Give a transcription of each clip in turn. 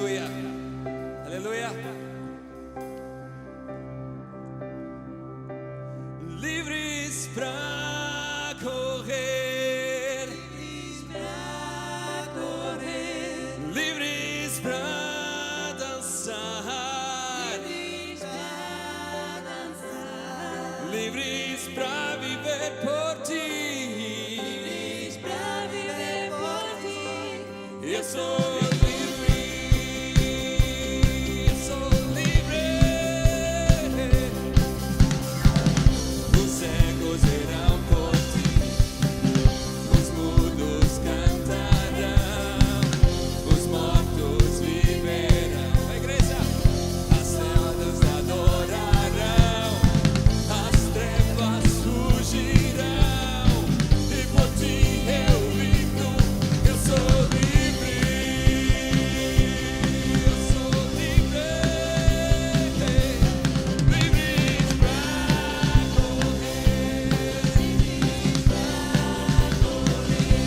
Aleluia. Aleluia. Livres pra correr, livres pra dançar, livres pra viver por ti, eu sou livre, eu sou livre. Os cegos verão por ti, os mudos cantarão, os mortos viverão. A igreja, as células adorarão, as trevas fugirão, e por ti eu vivo, eu sou livre, eu sou livre, livres pra correr,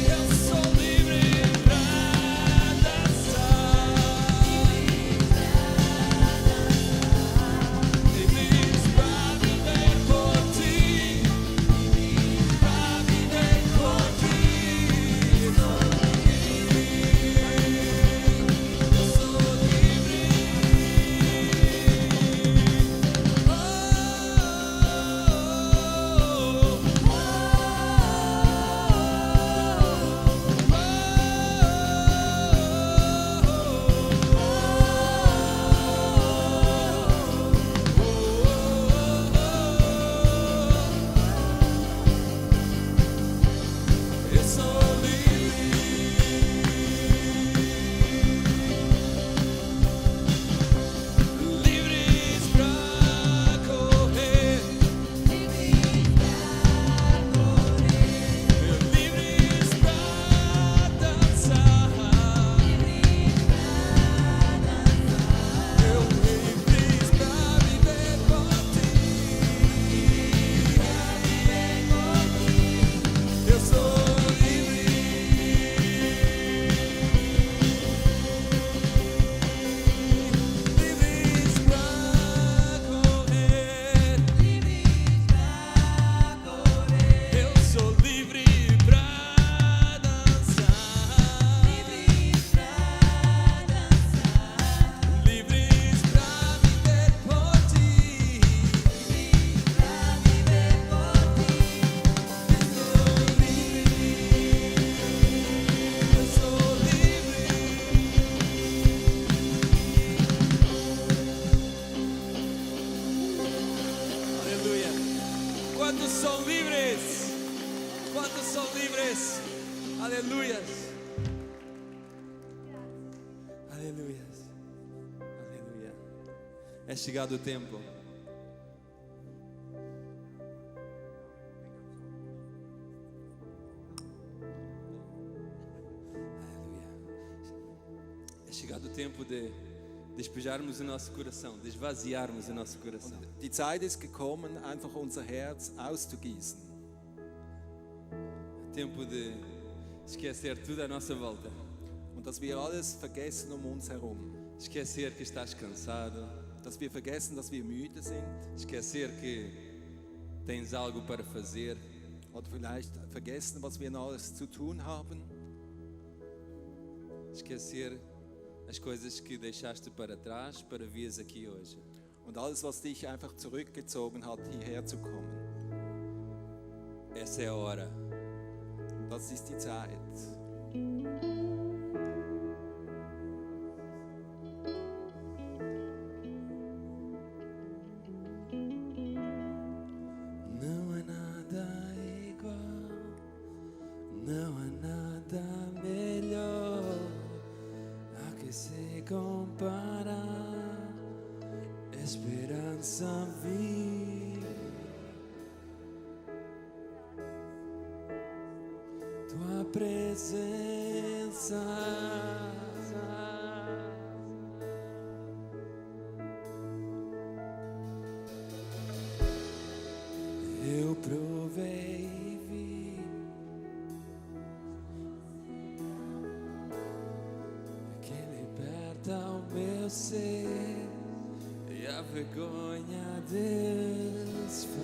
eu sou livre pra dançar, livres pra viver por ti, pra viver por ti, eu sou livre. Eu sou livre, livres pra correr, livres pra dançar, eu livres pra viver por ti, eu sou livre, livres pra correr, eu sou livre pra dançar, livres pra viver por ti, eu sou livre. Aleluia. Quantos são livres? Quantos são livres? Aleluias. Aleluias. Aleluia. É chegado o tempo. Aleluia. É chegado o tempo de despejarmos o nosso coração, de esvaziarmos o nosso coração. Die Zeit ist gekommen, einfach unser Herz auszugießen. Tempo de esquecer tudo à nossa volta. Und dass wir alles vergessen um uns herum. Esquecer que estás cansado. Dass wir vergessen, dass wir müde sind. Esquecer que tens algo para fazer. Oder vielleicht vergessen, was wir noch alles zu tun haben. Esquecer as coisas que deixaste para trás para vires aqui hoje. Und alles, was dich einfach zurückgezogen hat, hierher zu kommen. Essa é a hora. Das ist die Zeit. Não há nada igual, não há nada melhor a que se compara, esperança viva, tua presença. Eu provei e vi que liberta o meu ser e a vergonha desfaz.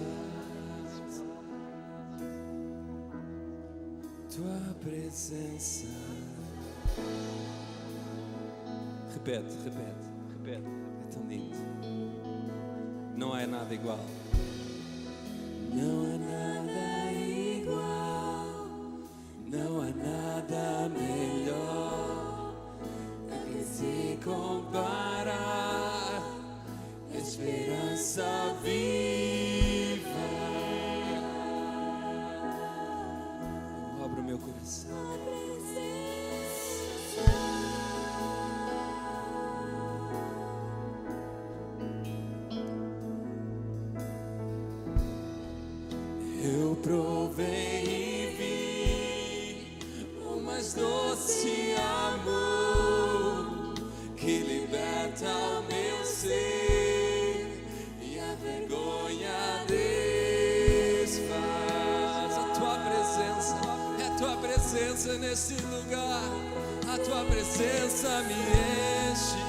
Tua presença. Repete. É tão lindo. Não há nada igual. Não há nada igual. Não há nada melhor a que se comparar. Esperança viva. Abra o meu coração. Eu provei e vi o mais doce amor que liberta o meu ser e a vergonha desfaz. A tua presença nesse lugar, a tua presença me enche.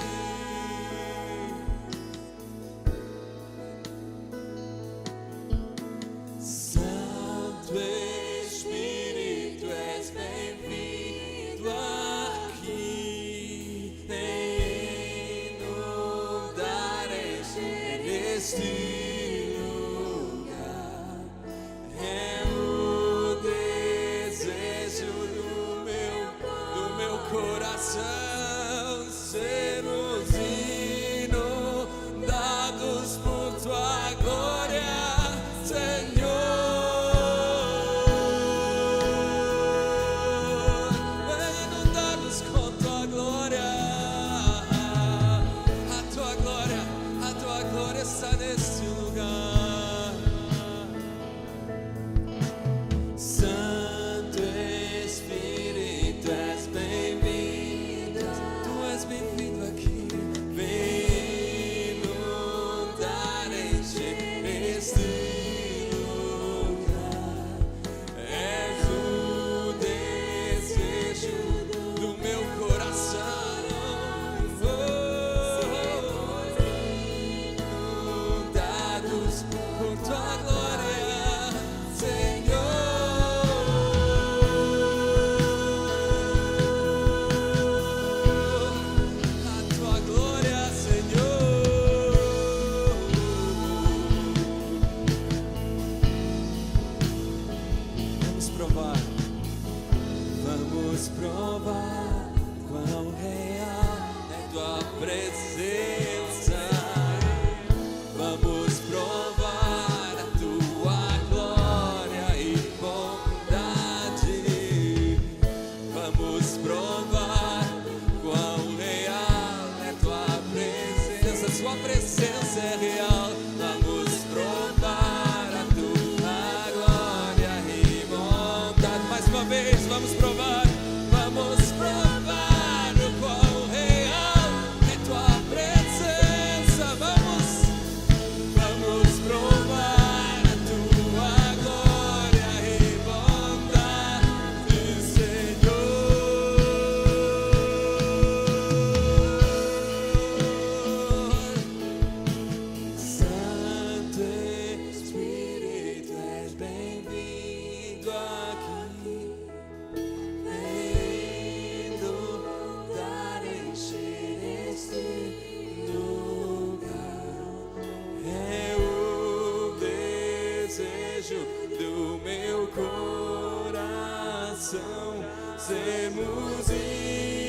Sermos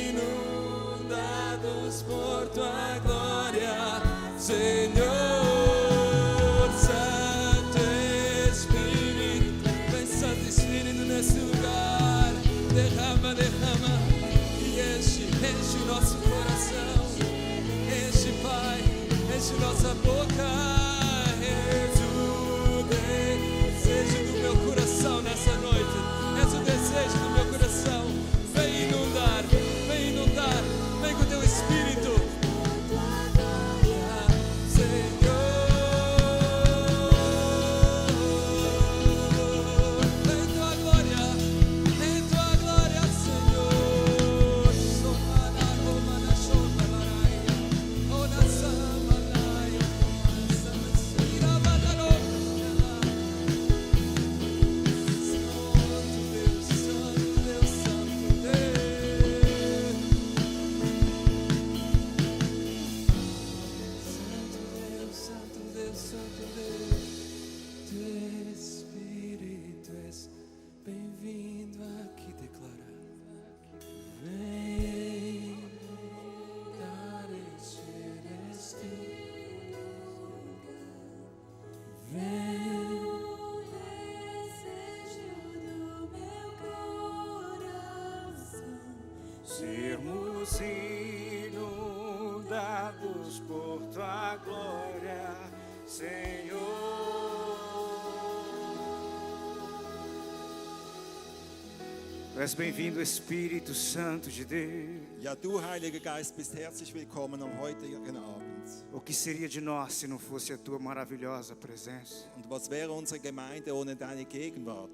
inundados por tua glória, Senhor. Santo Espírito, vem Santo Espírito nesse lugar, derrama e enche o nosso coração, enche, Pai, enche nossa boca. És o desejo do meu coração nessa noite, és o desejo do meu coração. Vem inundar, vem com teu Espírito. Senhor. sermos inundados por tua glória, Senhor. Tu és bem-vindo, Espírito Santo de Deus. Ja, du, Heiliger Geist, bist herzlich willkommen am heutigen Abend. O que seria de nós se não fosse a tua maravilhosa presença? Und was wäre unsere Gemeinde ohne deine Gegenwart?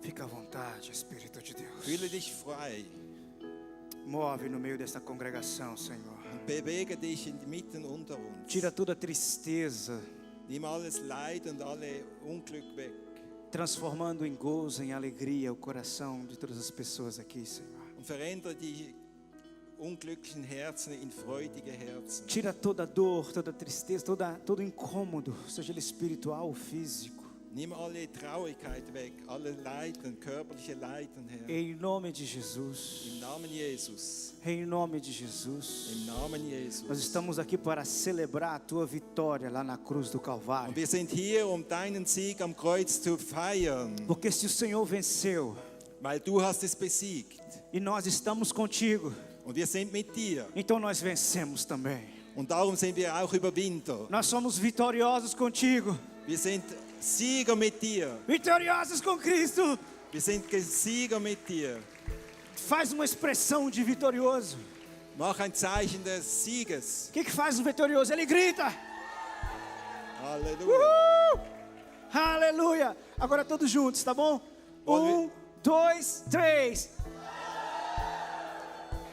Fica à vontade, Espírito de Deus. Fühle dich frei Move no meio desta congregação, Senhor. und bewege dich mitten unter uns. Tira toda a tristeza, Nimm alles Leid und alle Unglück weg transformando em gozo, em alegria o coração de todas as pessoas aqui, Senhor. und verändere die unglücklichen Herzen in freudige Herzen. Tira toda dor, toda tristeza, todo incômodo, seja ele espiritual ou físico. Nimm alle Traurigkeit weg, alle Leiden, körperliche Leiden, Herr. Em nome de Jesus. Im Namen Jesus. Em nome de Jesus. Im Namen Jesus. Nós estamos aqui para celebrar a tua vitória lá na cruz do Calvário. Und wir sind hier, um deinen Sieg am Kreuz zu feiern, Porque se o Senhor venceu weil du hast es besiegt. e nós estamos contigo, Und wir sind mit dir. então nós vencemos também. Und darum sind wir auch Überwinder. Nós somos vitoriosos contigo, Wir sind Sieger mit dir. vitoriosos com Cristo. Wir sind Sieger mit dir. Faz uma expressão de vitorioso. Mach ein Zeichen des Sieges. O que faz o vitorioso? Ele grita. Halleluja. Aleluia. Agora todos juntos, tá bom? 1, 2, 3.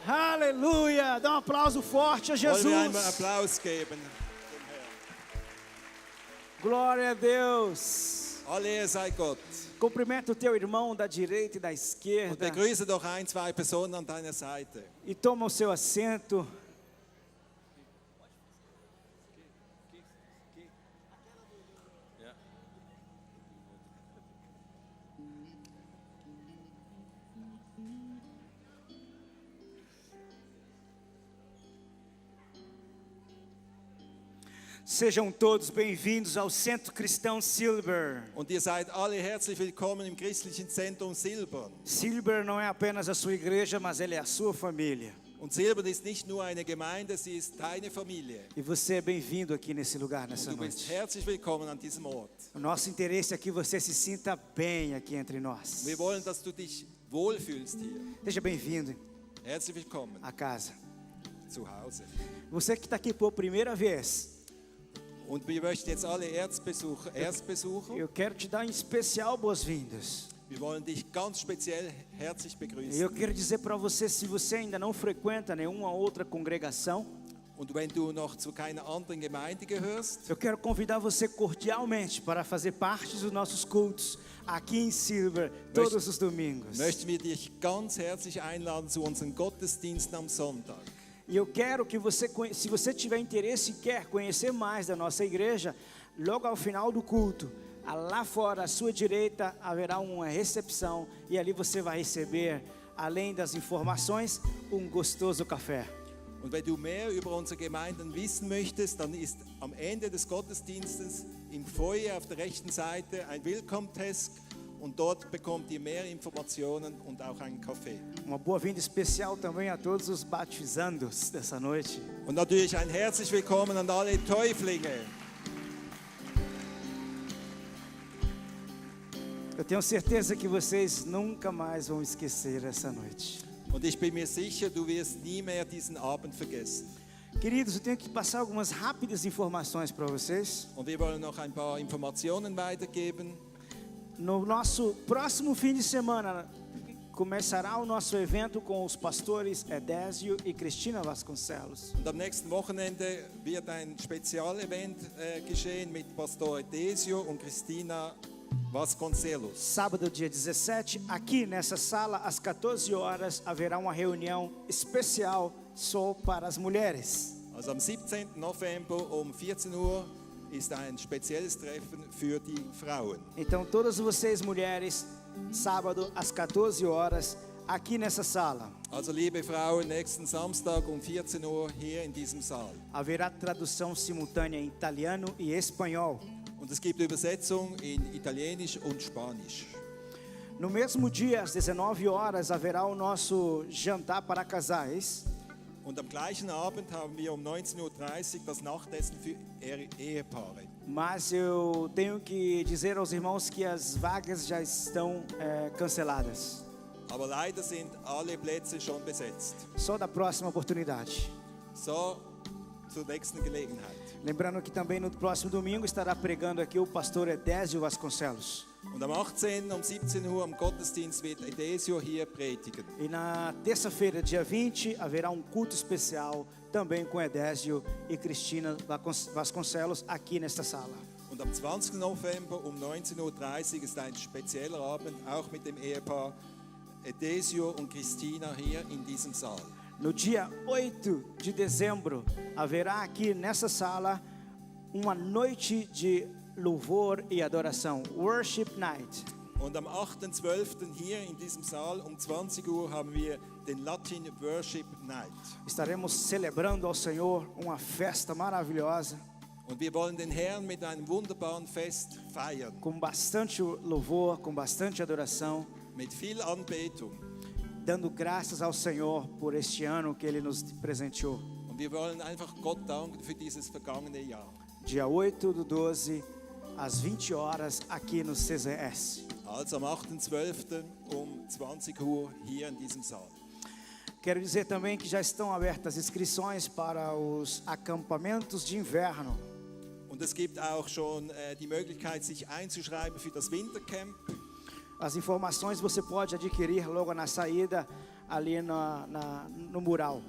Aleluia. Dá um aplauso forte a Wollen wir einmal Jesus. Applaus geben? Glória a Deus. Alle Ehre sei Gott. Cumprimenta o teu irmão da direita e da Und esquerda. begrüße doch ein, zwei Personen an deiner Seite. E toma o seu assento. Sejam todos bem-vindos ao Centro Cristão SIlbern. Und ihr seid alle herzlich willkommen im christlichen Zentrum SIlbern. SIlbern não é apenas a sua igreja, mas ele é a sua família. Und SIlbern ist nicht nur eine Gemeinde, sie ist deine Familie. E você é bem-vindo aqui nesse lugar, nessa Du bist noite. herzlich willkommen an diesem Ort. O nosso interesse é que você se sinta bem aqui entre nós. Wir wollen, dass du dich wohlfühlst hier. Seja bem-vindo Herzlich willkommen à casa. zu Hause. Você que está aqui por primeira vez, Und wir möchten jetzt alle Erstbesucher, eu quero te dar em especial boas-vindas. wir wollen dich ganz speziell herzlich E begrüßen. eu quero dizer para você, se você ainda não frequenta nenhuma outra congregação, Und wenn du noch zu keiner anderen Gemeinde gehörst, eu quero convidar você cordialmente para fazer parte dos nossos cultos aqui em SIlbern todos os domingos. möchten wir dich ganz herzlich einladen zu unseren Gottesdiensten am Sonntag. E eu quero que você, se você tiver interesse e quer conhecer mais da nossa igreja, logo ao final do culto, lá fora à sua direita haverá uma recepção e ali você vai receber, além das informações, um gostoso café. Und wenn du mehr über unsere Gemeinden wissen möchtest, dann ist am Ende des Gottesdienstes im Foyer auf der rechten Seite ein Willkommen-Desk und dort bekommt ihr mehr Informationen und auch einen Kaffee. Uma boa-vinda especial também a todos os batizandos dessa noite. Und natürlich ein herzlich Willkommen an alle Täuflinge. Eu tenho certeza que vocês nunca mais vão esquecer essa noite. Und ich bin mir sicher, du wirst nie mehr diesen Abend vergessen. Queridos, eu tenho que passar algumas rápidas informações para vocês. Und wir wollen noch ein paar Informationen weitergeben. No nosso próximo fim de semana, começará o nosso evento com os pastores Edésio e Cristina Vasconcelos. Und am nächsten Wochenende wird ein Spezialevent geschehen mit Pastor Edesio und Christina Vasconcelos. Sábado, dia 17, aqui nessa sala, às 14 horas, haverá uma reunião especial só para as mulheres. Also am 17. November um 14 Uhr ist ein spezielles Treffen für die Frauen. Então, todas vocês mulheres, sábado às 14 horas, aqui nessa sala. Also liebe Frauen, nächsten Samstag um 14 Uhr hier in diesem Saal. Haverá tradução simultânea em italiano e espanhol. Und es gibt Übersetzung in Italienisch und Spanisch. No mesmo dia, às 19 horas, haverá o nosso jantar para casais. Und am gleichen Abend haben wir um 19:30 Uhr das Nachtessen für Ehepaare. Mas eu tenho que dizer aos irmãos que as vagas já estão canceladas. Aber leider sind alle Plätze schon besetzt. Só da próxima oportunidade. So, zur nächsten Gelegenheit. Lembrando que também no próximo domingo estará pregando aqui o pastor Edésio Vasconcelos. Und am 18. um 17 Uhr am Gottesdienst wird Edesio hier predigen. E na terça-feira, dia 20, haverá um culto especial também com Edésio e Cristina Vasconcelos aqui nesta sala. Und am 20. November um 19:30 Uhr ist ein spezieller Abend, auch mit dem Ehepaar Edesio und Christina hier in diesem Saal. No dia 8 de dezembro, haverá aqui nessa sala uma noite de louvor e adoração, Worship Night. Und am 8.12. hier in diesem Saal um 20 Uhr haben wir den Latin Worship Night. Estaremos celebrando ao Senhor uma festa maravilhosa, Und wir wollen den Herrn mit einem wunderbaren Fest feiern, com bastante louvor, com bastante adoração, mit viel Anbetung. dando graças ao Senhor por este ano que Ele nos presenteou. Und wir wollen einfach Gott danken für dieses vergangene Jahr. Dia 8/12, às 20 horas, aqui no CZS. Also am 8.12. um 20 Uhr hier in diesem Saal. Quero dizer também que já estão abertas inscrições para os acampamentos de inverno. Und es gibt auch schon die Möglichkeit, sich einzuschreiben für das Wintercamp. As informações você pode adquirir logo na saída, ali no mural.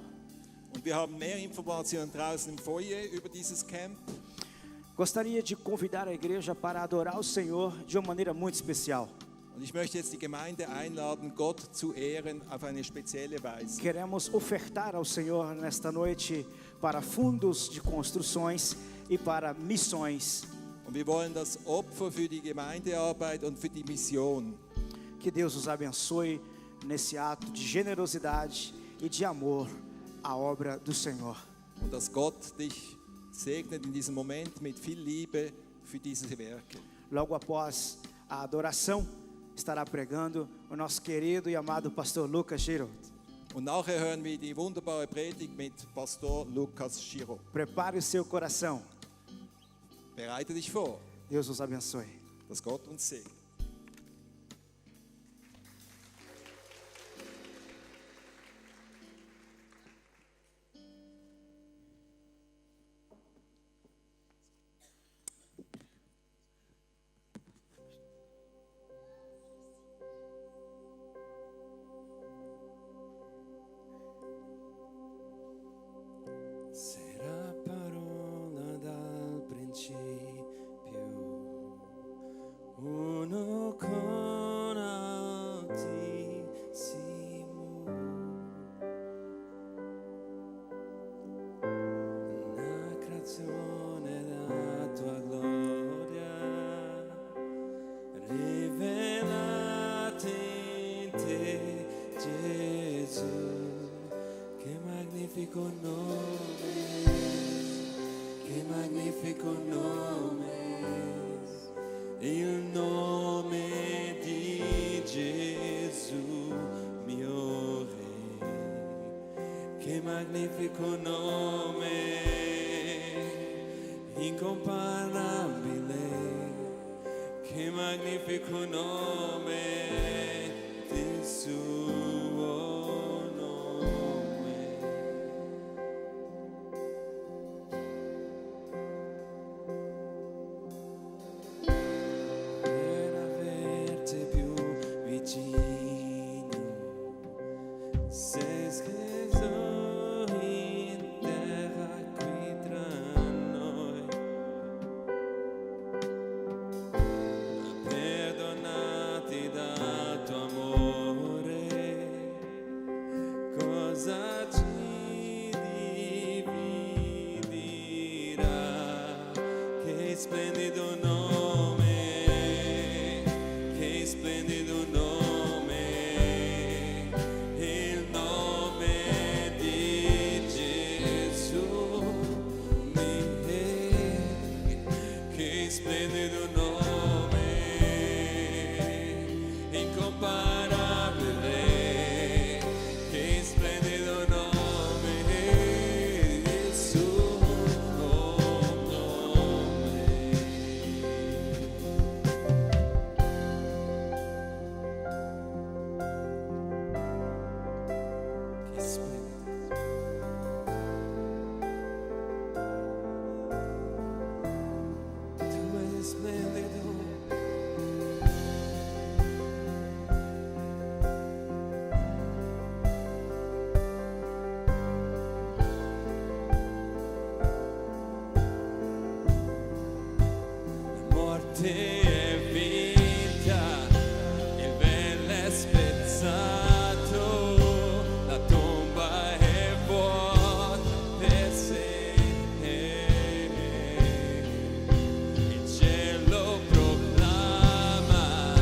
Und wir haben mehr Informationen draußen im Foyer über dieses Camp. Gostaria de convidar a igreja para adorar o Senhor de uma maneira muito especial. Und ich möchte jetzt die Gemeinde einladen, Gott zu ehren auf eine spezielle Weise. Queremos ofertar ao Senhor nesta noite para fundos de construções e para missões. Und wir wollen das Opfer für die Gemeindearbeit und für die Mission. Que Deus os abençoe nesse ato de generosidade e de amor à obra do Senhor. Und dass Gott dich segnet in diesem Moment mit viel Liebe für diese Werke. Logo após a adoração, estará pregando o nosso querido e amado pastor Lucas Giro. Und nachher hören wir die wunderbare Predigt mit Pastor Lukas Schiro. Prepare o seu coração. Bereite dich vor, Deus os abençoe. dass Gott uns segnet. Será parola dal principio, uno con Altissimo, una creazione la tua gloria, rivelati in te, Gesù. Che magnifico nome, che magnifico nome, il nome di Gesù, mio Re. Che magnifico nome, incomparabile, che magnifico nome del suo. Perdonati da morte è vinta, il velo è spezzato, la tomba è vuota per sempre. Il cielo proclama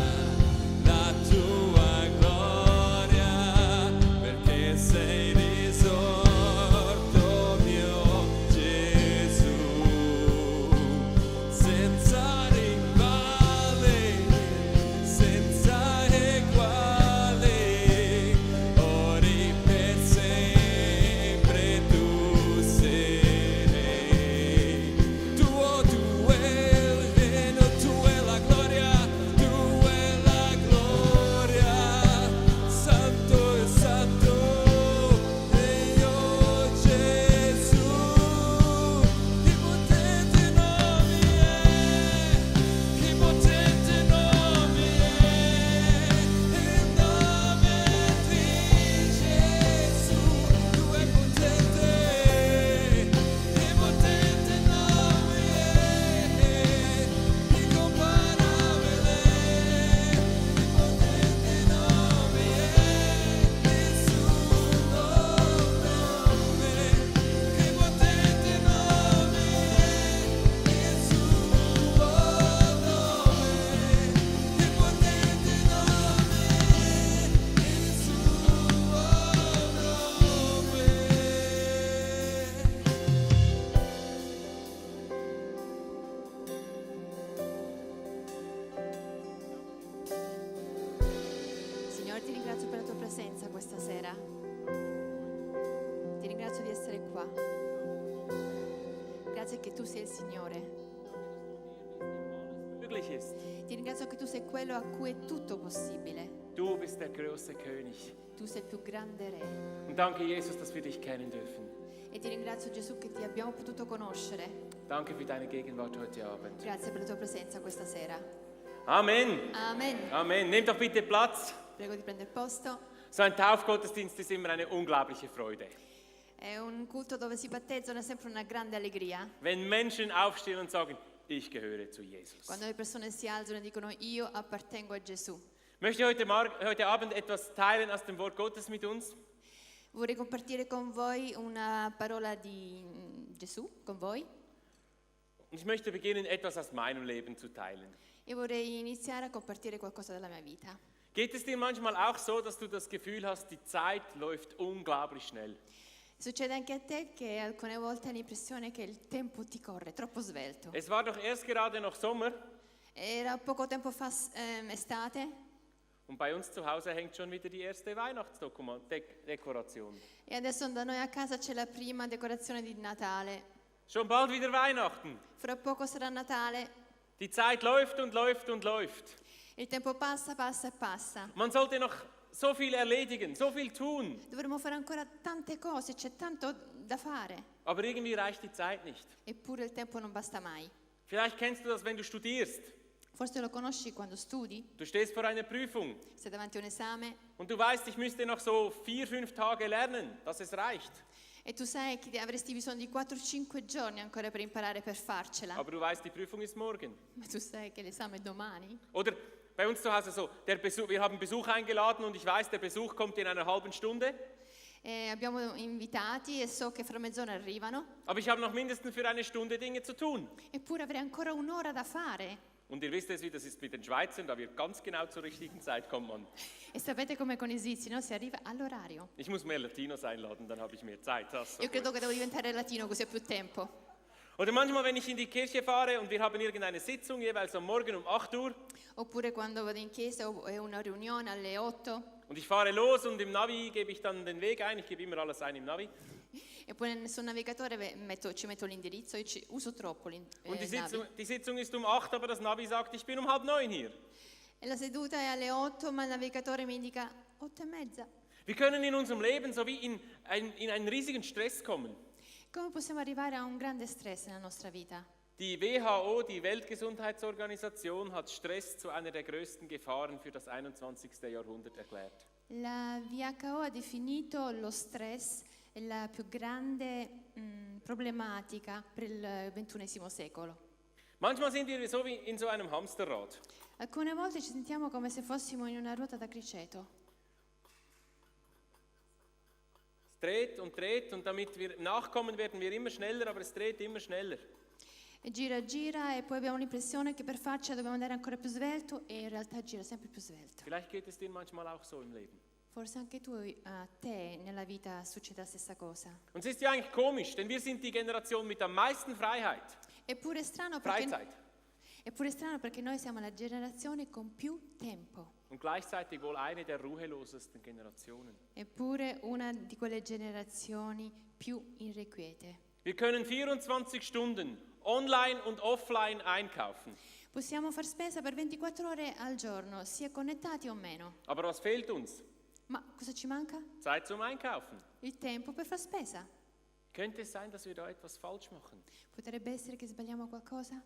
la tua gloria, perché sei risorto, mio Gesù, senza rivale, senza eguale, ori per sempre tu sei. Tuo è il regno, tu è la gloria, santo e santo, Dio Gesù, che potente nome è, che potente nome è, il nome di Gesù, tu è potente, che potente nome è, incomparabile, che potente nome è, il suo nome, che potente nome è, il suo nome, che potente nome è, il suo Signore, ti ringrazio per la tua presenza questa sera. Ti ringrazio di essere qua. Grazie che tu sei il Signore. möglich ist. Ti ringrazio che tu sei quello a cui è tutto possibile. Du bist der große König. Tu sei il più grande Re. Und danke, Jesus, dass wir dich kennen dürfen. E ti ringrazio, Gesù, che ti abbiamo potuto conoscere. Danke für deine Gegenwart heute Abend. Grazie per la tua presenza questa sera. Amen. Amen. Amen. Nehmt doch bitte Platz. Prego di prendere posto. So ein Taufgottesdienst ist immer eine unglaubliche Freude. È un culto dove si battezzano, è sempre una grande allegria. Wenn Menschen aufstehen und sagen, ich gehöre zu Jesus. Quando le persone si alzano e dicono io appartengo a Gesù. Möchte heute Abend etwas teilen aus dem Wort Gottes mit uns. Vorrei compartire con voi una parola di Gesù, con voi. Und ich möchte beginnen, etwas aus meinem Leben zu teilen. E vorrei iniziare a compartire qualcosa della mia vita. Geht es dir manchmal auch so, dass du das Gefühl hast, die Zeit läuft unglaublich schnell? Succede anche a te che alcune volte hai l'impressione che il tempo ti corre troppo svelto. Es war doch erst gerade noch Sommer Era poco tempo fa estate und bei uns zu Hause hängt schon wieder die erste Weihnachtsdekoration. e adesso da noi a casa c'è la prima decorazione di Natale. Schon bald wieder Weihnachten. Fra poco sarà Natale, Die Zeit läuft und läuft und läuft. il tempo passa, passa e passa. Man sollte noch so viel erledigen, so viel tun, Dovremmo fare ancora tante cose, c'è tanto da fare. aber irgendwie reicht die Zeit nicht. Eppure il tempo non basta mai. Vielleicht kennst du das, wenn du studierst. Forse lo conosci quando studi, Du stehst vor einer Prüfung sei davanti a un esame und du weißt, ich müsste noch so 4-5 Tage lernen, dass es reicht. e tu sai che avresti bisogno di 4-5 giorni ancora per imparare per farcela, Aber du weißt, die Prüfung ist morgen. ma tu sai che l'esame è domani. Oder bei uns zu Hause so, wir haben Besuch eingeladen und ich weiß, der Besuch kommt in einer halben Stunde. Abbiamo invitati e so che fra mezz'ora arrivano, Aber ich habe noch mindestens für eine Stunde Dinge zu tun. eppure avrei ancora un'ora da fare. Und ihr wisst es, wie das ist mit den Schweizern, da wird ganz genau zur richtigen Zeit kommt man. E sapete come con i svizzeri, no? Si arriva all'orario. Ich muss mehr Latinos einladen, dann habe ich mehr Zeit. Das ist so Io credo gut. che devo diventare latino così ho più tempo. Oder manchmal, wenn ich in die Kirche fahre und wir haben irgendeine Sitzung, jeweils am Morgen um 8 Uhr, Oppure quando vado in chiesa o è una riunione alle 8 und ich fahre los und im Navi gebe ich dann den Weg ein, ich gebe immer alles ein im Navi. e poi sul navigatore ci metto l'indirizzo, io uso troppo Und il navi. die Sitzung ist um 8, aber das Navi sagt, ich bin um 8:30 hier. E la seduta è alle 8, ma il navigatore mi indica 8:30. Wir können in unserem Leben so wie in einen riesigen Stress kommen. Come possiamo arrivare a un grande stress nella nostra vita? Die WHO, die Weltgesundheitsorganisation, hat Stress zu einer der größten Gefahren für das 21. Jahrhundert erklärt. La WHO ha definito lo stress la più grande problematica per il XXI secolo. Manchmal sind wir so wie in so einem Hamsterrad. Alcune volte ci sentiamo come se fossimo in una ruota da criceto. Es dreht und damit wir nachkommen, werden wir immer schneller, aber es dreht immer schneller. E gira e poi abbiamo l'impressione che per farcela dobbiamo andare ancora più svelto e in realtà gira sempre più svelto. Vielleicht geht es dir manchmal auch so im Leben. Forse anche tu, a te nella vita succede la stessa cosa. Und es ist ja eigentlich komisch, denn wir sind die Generation mit am meisten Freiheit. Eppure è strano perché noi siamo la generazione con più tempo. Und gleichzeitig wohl eine der ruhelosesten Generationen. Eppure una di quelle generazioni più irrequiete. Wir können 24 Stunden online und offline einkaufen. Possiamo far spesa per 24 ore al giorno, sia connettati o meno. Aber was fehlt uns? Ma cosa ci manca? Zeit zum Einkaufen. Il tempo per far spesa. Könnte es sein, dass wir da etwas falsch machen? Potrebbe essere che sbagliamo qualcosa?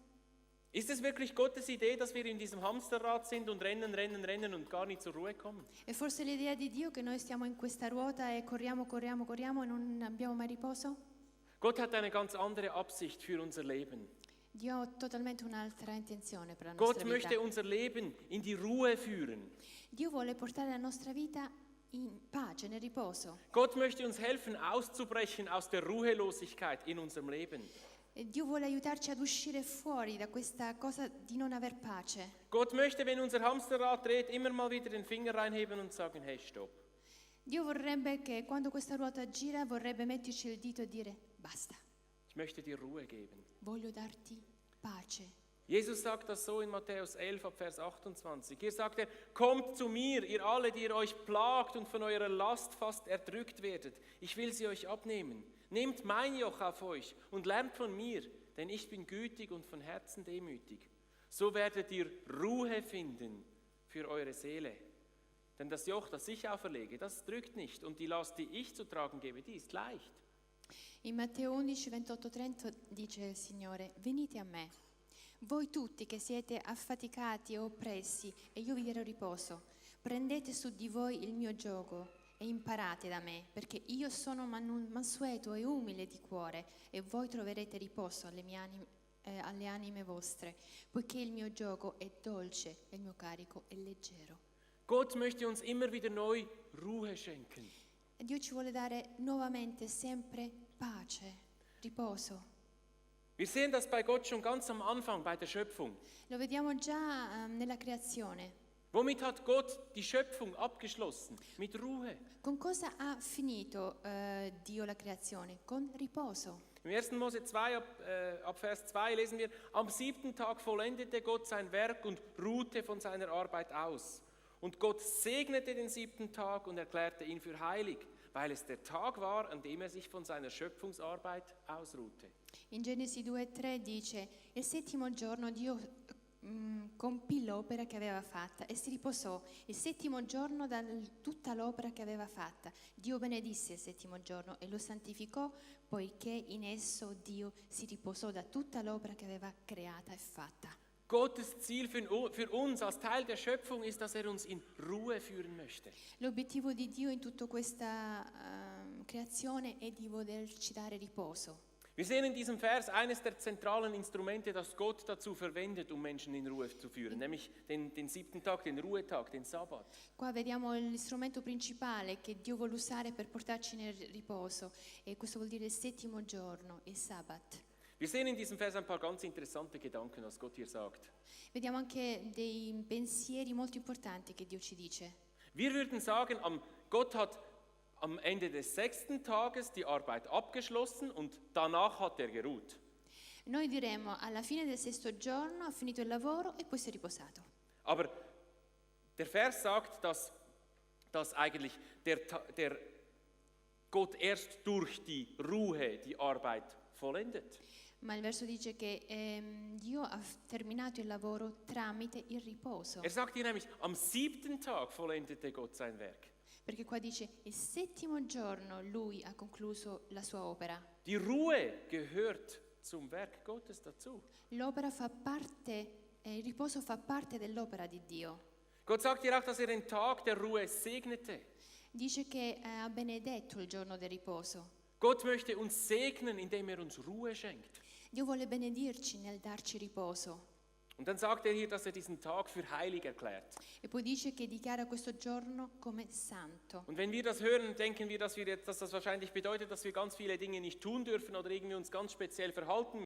Ist es wirklich Gottes Idee, dass wir in diesem Hamsterrad sind und rennen und gar nicht zur Ruhe kommen? È forse l'idea di Dio che noi stiamo in questa ruota e corriamo e non abbiamo mai riposo? Gott hat eine ganz andere Absicht für unser Leben. Dio ha totalmente un'altra intenzione per la nostra Gott vita. möchte unser Leben in die Ruhe führen. Dio vuole portare la nostra vita in pace, nel riposo. Gott möchte uns helfen, auszubrechen aus der Ruhelosigkeit in unserem Leben. E Dio vuole aiutarci ad uscire fuori da questa cosa di non aver pace. Gott möchte, wenn unser Hamsterrad dreht, immer mal wieder den Finger reinheben und sagen, hey, stopp. Dio vorrebbe che quando questa ruota gira, vorrebbe metterci il dito e dire basta, Ich möchte dir Ruhe geben. voglio darti pace. Jesus sagt das so in Matthäus 11 ab Vers 28. Hier sagt er, kommt zu mir, ihr alle, die ihr euch plagt und von eurer Last fast erdrückt werdet. Ich will sie euch abnehmen. Nehmt mein Joch auf euch und lernt von mir, denn ich bin gütig und von Herzen demütig. So werdet ihr Ruhe finden für eure Seele. Denn das Joch, das ich auferlege, das drückt nicht. Und die Last, die ich zu tragen gebe, die ist leicht. In Matteo 11, 28-30 dice il Signore, venite a me, voi tutti che siete affaticati e oppressi, e io vi darò riposo. Prendete su di voi il mio giogo e imparate da me, perché io sono mansueto e umile di cuore, e voi troverete riposo alle anime vostre, poiché il mio giogo è dolce e il mio carico è leggero. Gott möchte uns immer wieder neu Ruhe schenken. E Dio ci vuole dare nuovamente sempre pace, riposo. Wir sehen das bei Gott schon ganz am Anfang, bei der Schöpfung. Lo vediamo già nella creazione. Womit hat Gott die Schöpfung abgeschlossen? Mit Ruhe. Con cosa ha finito Dio la creazione? Con riposo. Im 1. Mose 2, ab Vers 2 lesen wir, am 7. Tag vollendete Gott sein Werk und ruhte von seiner Arbeit aus. Und Gott segnete den 7. Tag und erklärte ihn für heilig, weil es der Tag war, an dem er sich von seiner Schöpfungsarbeit ausruhte. In Genesi 2:3 dice: il settimo giorno Dio compì l'opera che aveva fatta e si riposò il settimo giorno da tutta l'opera che aveva fatta. Dio benedisse il settimo giorno e lo santificò, poiché in esso Dio si riposò da tutta l'opera che aveva creata e fatta. Gottes Ziel für uns als Teil der Schöpfung ist, dass er uns in Ruhe führen möchte. L'obiettivo di Dio in tutta questa creazione è di volerci dare riposo. Wir sehen in diesem Vers eines der zentralen Instrumente, das Gott dazu verwendet, um Menschen in Ruhe zu führen, nämlich den 7. Tag, den Ruhetag, den Sabbat. Qua vediamo l'istrumento principale che Dio vuole usare per portarci nel riposo, e questo vuol dire il settimo giorno, il Sabbat. Wir sehen in diesem Vers ein paar ganz interessante Gedanken, was Gott hier sagt. Vediamo anche dei pensieri molto importanti che Dio ci dice. Wir würden sagen, Gott hat am Ende des 6. Tages die Arbeit abgeschlossen und danach hat er geruht. Noi diremmo alla fine del sesto giorno ha finito il lavoro e poi si è riposato. Aber der Vers sagt, dass eigentlich der Gott erst durch die Ruhe die Arbeit vollendet. Ma il verso dice che Dio ha terminato il lavoro tramite il riposo. Er sagt hier nämlich, am 7. Tag vollendete Gott sein Werk. Perché qua dice il settimo giorno lui ha concluso la sua opera. Die Ruhe gehört zum Werk Gottes dazu. L'opera fa parte, il riposo fa parte dell'opera di Dio. Gott sagt hier auch, dass er den Tag der Ruhe segnete. Dice che ha benedetto il giorno del riposo. Gott möchte uns segnen, indem uns Ruhe schenkt. Dio vuole benedirci nel darci riposo. Und dann sagt hier, dass diesen Tag für heilig erklärt. E poi dice che dichiara questo giorno come santo. Und wenn wir das hören, denken wir, dass das wahrscheinlich bedeutet, dass wir ganz viele Dinge nicht tun dürfen oder irgendwie uns ganz speziell verhalten